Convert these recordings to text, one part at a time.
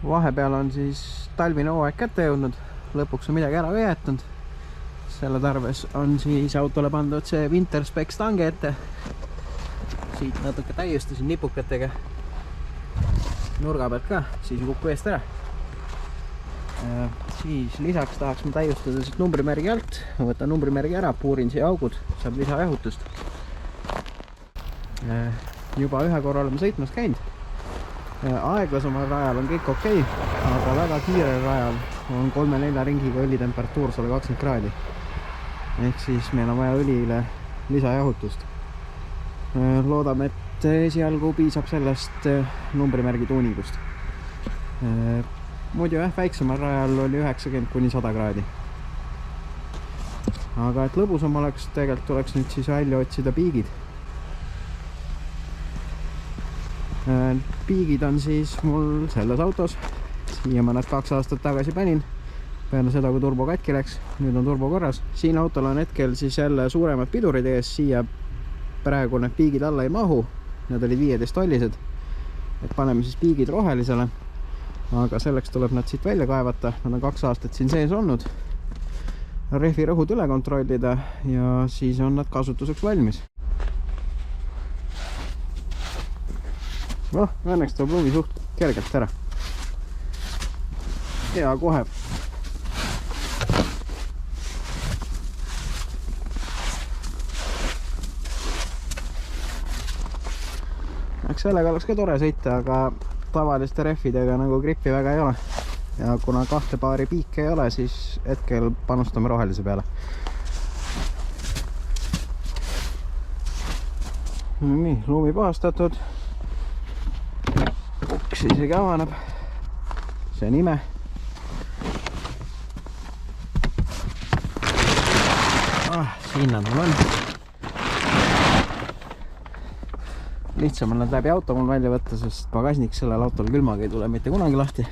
Vahepeal on siis talvine hooaeg kätte jõudnud, lõpuks on midagi ära veetatud. Selle tarves on siis autole pandud see Winter Specs tange ette. Siit natuke täiustasin nipukatega nurga pealt ka, siis ei kukku eest ära. Siis lisaks tahaks ma täiustada siit numbrimärgi alt. Ma võtan numbrimärgi ära, puurin siia augud, saab lisajahutust. Juba ühe korra oleme sõitmas käinud. Aeglasemal rajal on kõik okei, aga väga kiirel rajal on 3-4 ringiga õlitemperatuur 120 kraadi. Ehk siis meil on vaja õlile lisajahutust. Loodame, et esialgu piisab sellest numbrimärgi tuuningust. Muidu väiksemal rajal oli 90–100 kraadi. Aga et lõbusam oleks, tegelikult tuleks nüüd siis välja otsida piigid. Piigid on siis mul selles autos. Siia ma nad 2 aastat tagasi panin. Peale seda, kui turbo katki läks. Nüüd on turbo korras. Siin autol on hetkel siis jälle suuremad pidurid ees. Siia praegu need piigid alla ei mahu. Need olid 15-ollised. Et paneme siis piigid rohelisele. Aga selleks tuleb nad siit välja kaevata. Nad on 2 aastat siin sees olnud. Rehvi rõhud üle kontrollida ja siis on nad kasutuseks valmis. Noh, õnneks tuleb lumi suht kergelt ära. Ja kohe. Eks sellega oleks ka tore sõita, aga tavaliste rehvidega nagu grippi väga ei ole. Ja kuna 2 paari piike ei ole, siis hetkel panustame rohelise peale. Nii, lumi puhastatud. Uks isegi avaneb. See on ime. Siin nad mul on. Lihtsam on nad läbi auto mul välja võtta, sest pagasnik sellel autol külmaga ei tule mitte kunagi lahti.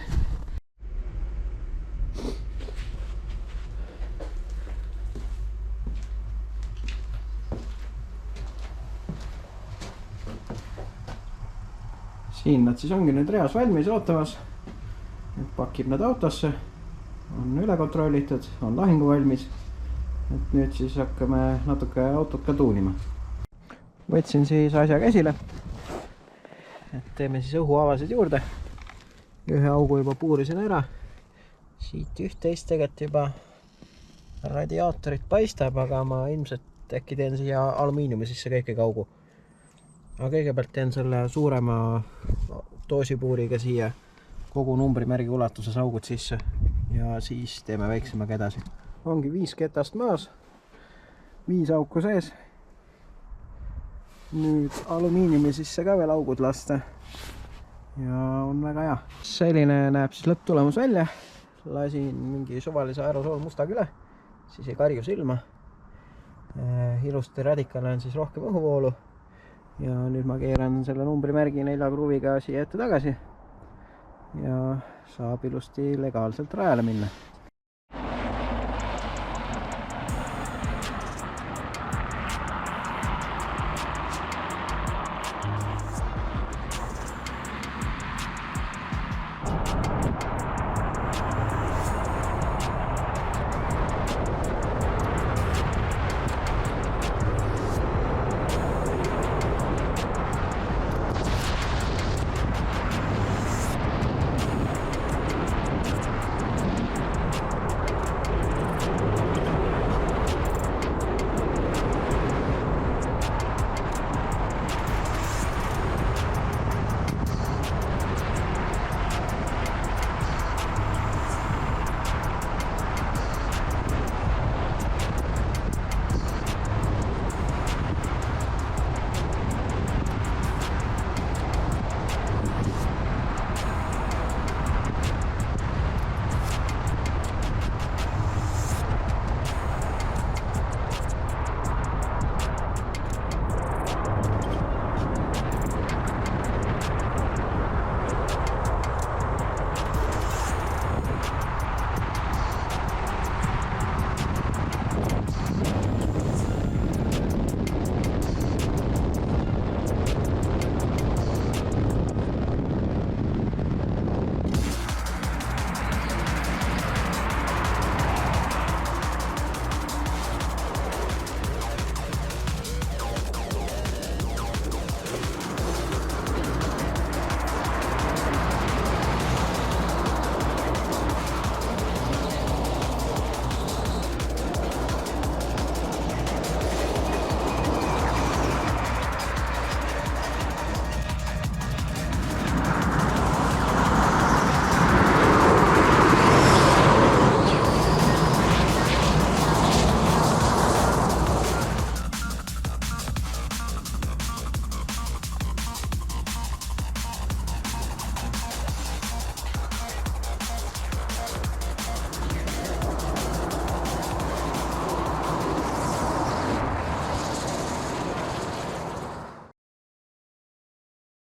Siin nad siis ongi nüüd reas valmis ootamas. Pakib nad autosse. On üle kontrollitud, on lahingu valmis. Et nüüd siis hakkame natuke autot ka tuunima. Võtsin siis asja käsile. Et teeme siis õhuavasid juurde. Ühe augu juba puurisin ära. Siit üht-teist tegelikult juba radiaatorit paistab, aga ma ilmselt äkki teen siia alumiiniumi sisse kõike augu. Aga kõigepealt teen selle suurema doosipuuriga siia kogu numbrimärgi ulatuses augud sisse ja siis teeme väiksemaga edasi. Ongi 5 ketast maas, 5 auku sees. Nüüd alumiiniumi sisse ka veel augud lasta ja on väga hea. Selline näeb siis lõpptulemus välja. Lasin mingi suvalise aerosool mustaga üle, siis ei karju silma. Ilusti radikale on siis rohkem õhuvoolu. Ja nüüd ma keeran selle numbrimärgi 4 kruviga siia ette tagasi ja saab ilusti legaalselt rajale minna.